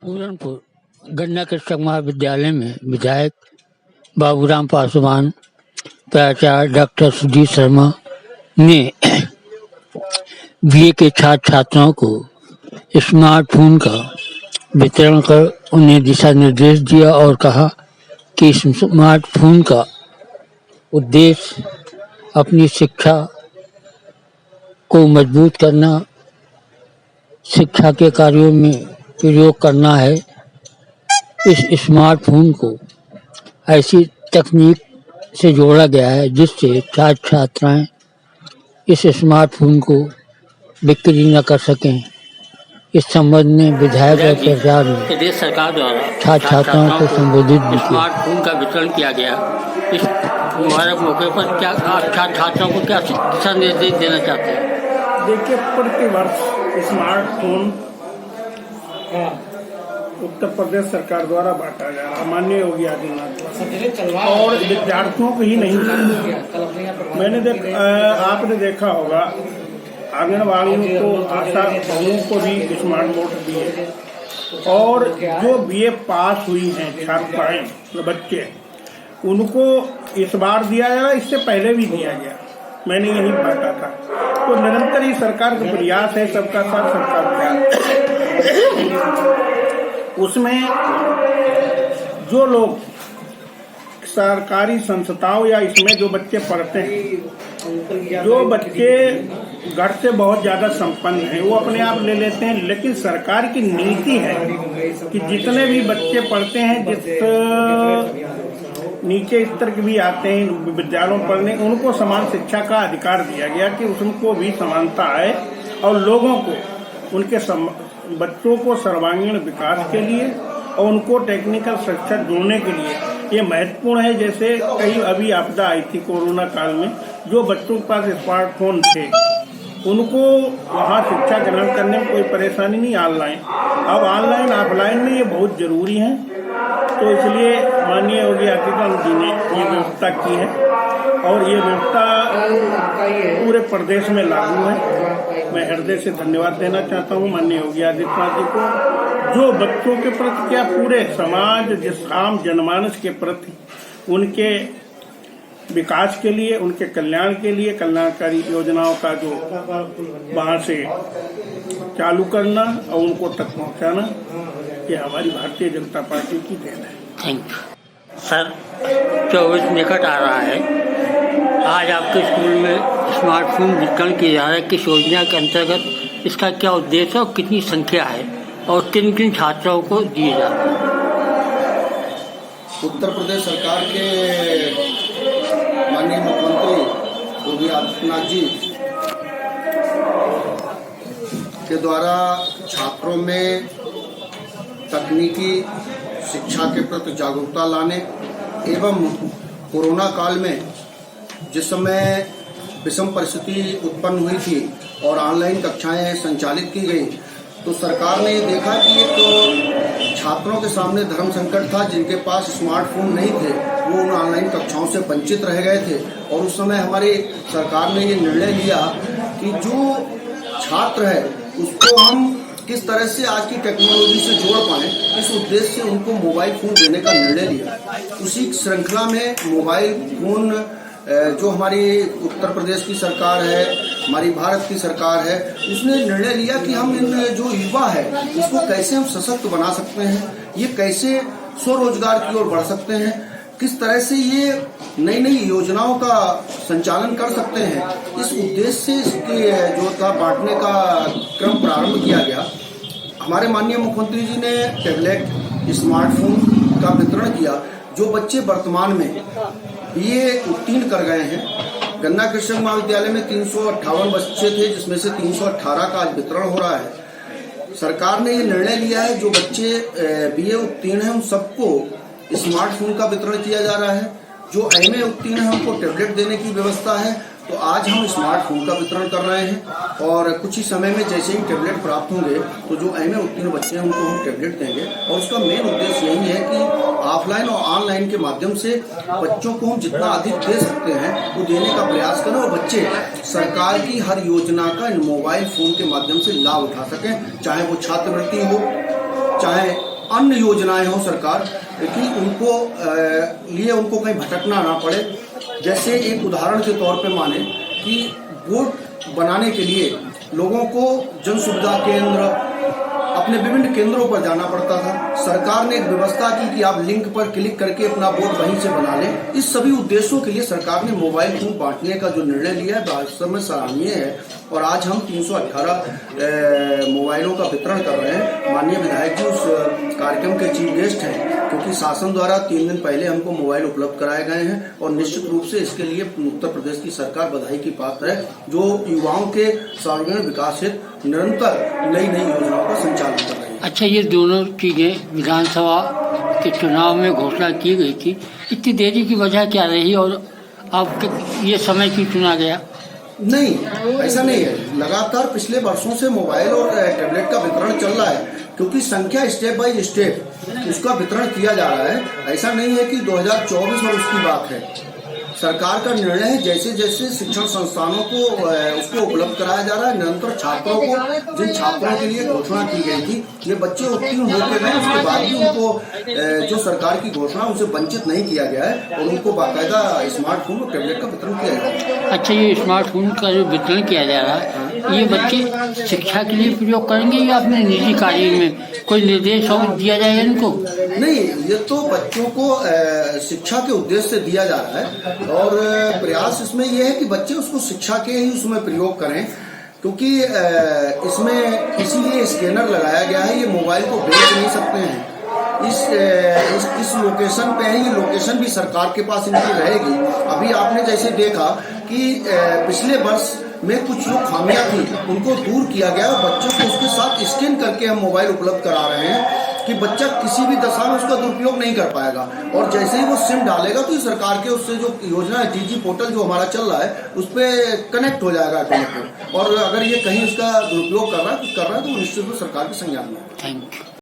पूरनपुर गन्ना कृषक महाविद्यालय में विधायक बाबूराम पासवान, प्राचार्य डॉक्टर सुधीर शर्मा ने बीए के छात्र छात्राओं को स्मार्टफोन का वितरण कर उन्हें दिशा निर्देश दिया और कहा कि स्मार्टफोन का उद्देश्य अपनी शिक्षा को मजबूत करना, शिक्षा के कार्यों में प्रयोग करना है। इस स्मार्टफोन को ऐसी तकनीक से जोड़ा गया है जिससे छात्र छात्राएं इस स्मार्टफोन को बिक्री न कर सकें। इस संबंध में विधायक और प्राचार्य ने प्रदेश सरकार द्वारा छात्र छात्राओं को संबोधित भी किया। स्मार्टफोन का वितरण किया गया। इस मुबारक मौके पर क्या आप छात्र छात्राओं को क्या दिशा निर्देश देना चाहते हैं? देखिए, प्रति वर्ष स्मार्टफोन उत्तर प्रदेश सरकार द्वारा बांटा जा रहा, माननीय योगी आदित्यनाथ, और विद्यार्थियों को ही नहीं। आपने देखा होगा आंगनबाड़ियों को, आशा बहुओं को भी स्मार्ट बोर्ड दिए, और जो बीए पास हुई हैं छात्राएं बच्चे, उनको इस बार दिया गया, इससे पहले भी दिया गया, मैंने यही बांटा था। तो निरंतर ही सरकार का प्रयास है, सबका साथ सबका प्रयास। उसमें जो लोग सरकारी संस्थाओं या इसमें जो बच्चे पढ़ते हैं, जो बच्चे घर से बहुत ज्यादा संपन्न हैं, वो अपने आप ले लेते हैं, लेकिन सरकार की नीति है कि जितने भी बच्चे पढ़ते हैं, जिस नीचे स्तर के भी आते हैं विद्यालयों में पढ़ने, उनको समान शिक्षा का अधिकार दिया गया कि उनको भी समानता आए और लोगों को, उनके बच्चों को सर्वांगीण विकास के लिए और उनको टेक्निकल शिक्षा जोड़ने के लिए ये महत्वपूर्ण है। जैसे कई अभी आपदा आई थी कोरोना काल में, जो बच्चों के पास स्मार्टफोन थे उनको वहाँ शिक्षा ग्रहण करने में कोई परेशानी नहीं। ऑनलाइन, अब ऑनलाइन ऑफलाइन में ये बहुत जरूरी है। तो इसलिए माननीय योगी आदित्यनाथ जी ने ये व्यवस्था की है और ये व्यवस्था पूरे प्रदेश में लागू है। मैं हृदय से धन्यवाद देना चाहता हूँ माननीय योगी आदित्यनाथ जी को, जो बच्चों के प्रति, क्या पूरे समाज, जिस आम जनमानस के प्रति, उनके विकास के लिए, उनके कल्याण के लिए कल्याणकारी योजनाओं का जो वहां से चालू करना और उनको तक पहुंचाना, ये हमारी भारतीय जनता पार्टी की देन है। Thank you sir. 24 निकट आ रहा है, आज आपके स्कूल में स्मार्टफोन वितरण किया जा रहा है। किस योजना के अंतर्गत इसका क्या उद्देश्य और कितनी संख्या है और किन किन छात्रों को दिए जाते हैं? उत्तर प्रदेश सरकार के माननीय मुख्यमंत्री योगी आदित्यनाथ जी के द्वारा छात्रों में तकनीकी शिक्षा के प्रति जागरूकता लाने एवं कोरोना काल में जिस समय विषम परिस्थिति उत्पन्न हुई थी और ऑनलाइन कक्षाएं संचालित की गई, तो सरकार ने देखा कि एक छात्रों के सामने धर्म संकट था। जिनके पास स्मार्टफोन नहीं थे वो उन ऑनलाइन कक्षाओं से वंचित रह गए थे, और उस समय हमारी सरकार ने ये निर्णय लिया कि जो छात्र है उसको हम किस तरह से आज की टेक्नोलॉजी से जोड़ पाए, इस उद्देश्य से उनको मोबाइल फोन देने का निर्णय लिया। उसी श्रृंखला में मोबाइल फोन जो हमारी उत्तर प्रदेश की सरकार है, हमारी भारत की सरकार है, उसने निर्णय लिया कि हम इन जो युवा है उसको कैसे हम सशक्त बना सकते हैं, ये कैसे स्वरोजगार की ओर बढ़ सकते हैं, किस तरह से ये नई नई योजनाओं का संचालन कर सकते हैं। इस उद्देश्य से इसके जो था बांटने का क्रम प्रारंभ किया गया। हमारे माननीय मुख्यमंत्री जी ने टैबलेट, स्मार्टफोन का वितरण किया। जो बच्चे वर्तमान में बीए उत्तीर्ण कर गए हैं, गन्ना कृषक महाविद्यालय में 358 बच्चे थे, जिसमें से 318 का आज वितरण हो रहा है। सरकार ने ये निर्णय लिया है जो बच्चे बीए उत्तीर्ण हैं उन सबको स्मार्टफोन का वितरण किया जा रहा है। जो एमए उत्तीर्ण है उनको टैबलेट देने की व्यवस्था है। तो आज हम स्मार्टफोन का वितरण कर रहे हैं और कुछ ही समय में जैसे ही टैबलेट प्राप्त होंगे तो जो एमए उत्तीर्ण बच्चे हैं उनको हम टैबलेट देंगे। और उसका मेन उद्देश्य यही है कि ऑफलाइन और ऑनलाइन के माध्यम से बच्चों को हम जितना अधिक दे सकते हैं वो देने का प्रयास करें और बच्चे सरकार की हर योजना का मोबाइल फोन के माध्यम से लाभ उठा सकें, चाहे वो छात्रवृत्ति हो, चाहे अन्य योजनाएं हो सरकार कि उनको लिए उनको कहीं भटकना ना पड़े। जैसे एक उदाहरण के तौर पे माने कि वोट बनाने के लिए लोगों को जन सुविधा केंद्र अपने विभिन्न केंद्रों पर जाना पड़ता था। सरकार ने एक व्यवस्था की कि आप लिंक पर क्लिक करके अपना वोट वहीं से बना लें। इस सभी उद्देश्यों के लिए सरकार ने मोबाइल फोन बांटने का जो निर्णय लिया है वास्तव में सराहनीय है और आज हम 318 मोबाइलों का वितरण कर रहे हैं। माननीय विधायक जी उस कार्यक्रम के चीफ गेस्ट हैं, क्योंकि शासन द्वारा 3 दिन पहले हमको मोबाइल उपलब्ध कराए गए हैं और निश्चित रूप से इसके लिए उत्तर प्रदेश की सरकार बधाई की पात्र है, जो युवाओं के सर्वांगीण विकास हेतु निरंतर नई नई योजनाओं का संचालन कर रही है। अच्छा, ये दोनों चीजें विधानसभा के चुनाव में घोषणा की गई थी, इतनी देरी की वजह क्या रही और अब ये समय क्यों चुना गया? नहीं, ऐसा नहीं है। लगातार पिछले वर्षों से मोबाइल और टैबलेट का वितरण चल रहा है, क्योंकि संख्या स्टेप बाय स्टेप उसका वितरण किया जा रहा है। ऐसा नहीं है कि 2024 में उसकी बात है। सरकार का निर्णय है जैसे जैसे शिक्षण संस्थानों को उसको उपलब्ध कराया जा रहा है। निरंतर छात्रों को, जिन छात्रों के लिए घोषणा की गई थी, ये बच्चे उत्तीर्ण होते गए, उसके बाद भी उनको जो सरकार की घोषणा उनसे वंचित नहीं किया गया है और उनको बाकायदा स्मार्टफोन और टैबलेट का वितरण किया जा रहा है। अच्छा, ये स्मार्टफोन का जो वितरण किया जा रहा है, ये बच्चे शिक्षा के लिए प्रयोग करेंगे या अपने निजी कार्य में कोई निर्देश दिया जाएगा इनको? नहीं, ये तो बच्चों को शिक्षा के उद्देश्य से दिया जा रहा है और प्रयास इसमें यह है कि बच्चे उसको शिक्षा के ही उसमें प्रयोग करें, क्योंकि इसमें इसीलिए स्कैनर लगाया गया है। ये मोबाइल को बेच नहीं सकते हैं। इस लोकेशन पे है, ये लोकेशन भी सरकार के पास इनकी रहेगी। अभी आपने जैसे देखा कि पिछले वर्ष में कुछ जो खामियां थी उनको दूर किया गया और बच्चों को उसके साथ स्कैन करके हम मोबाइल उपलब्ध करा रहे हैं कि बच्चा किसी भी दशा में उसका दुरुपयोग नहीं कर पाएगा। और जैसे ही वो सिम डालेगा तो सरकार के उससे जो योजना है DG पोर्टल जो हमारा चल रहा है उस पर कनेक्ट हो जाएगा ऑटोमेटिक। और अगर ये कहीं उसका दुरुपयोग कर रहा है तो वो निश्चित रूप से सरकार के संज्ञान में। Thank you.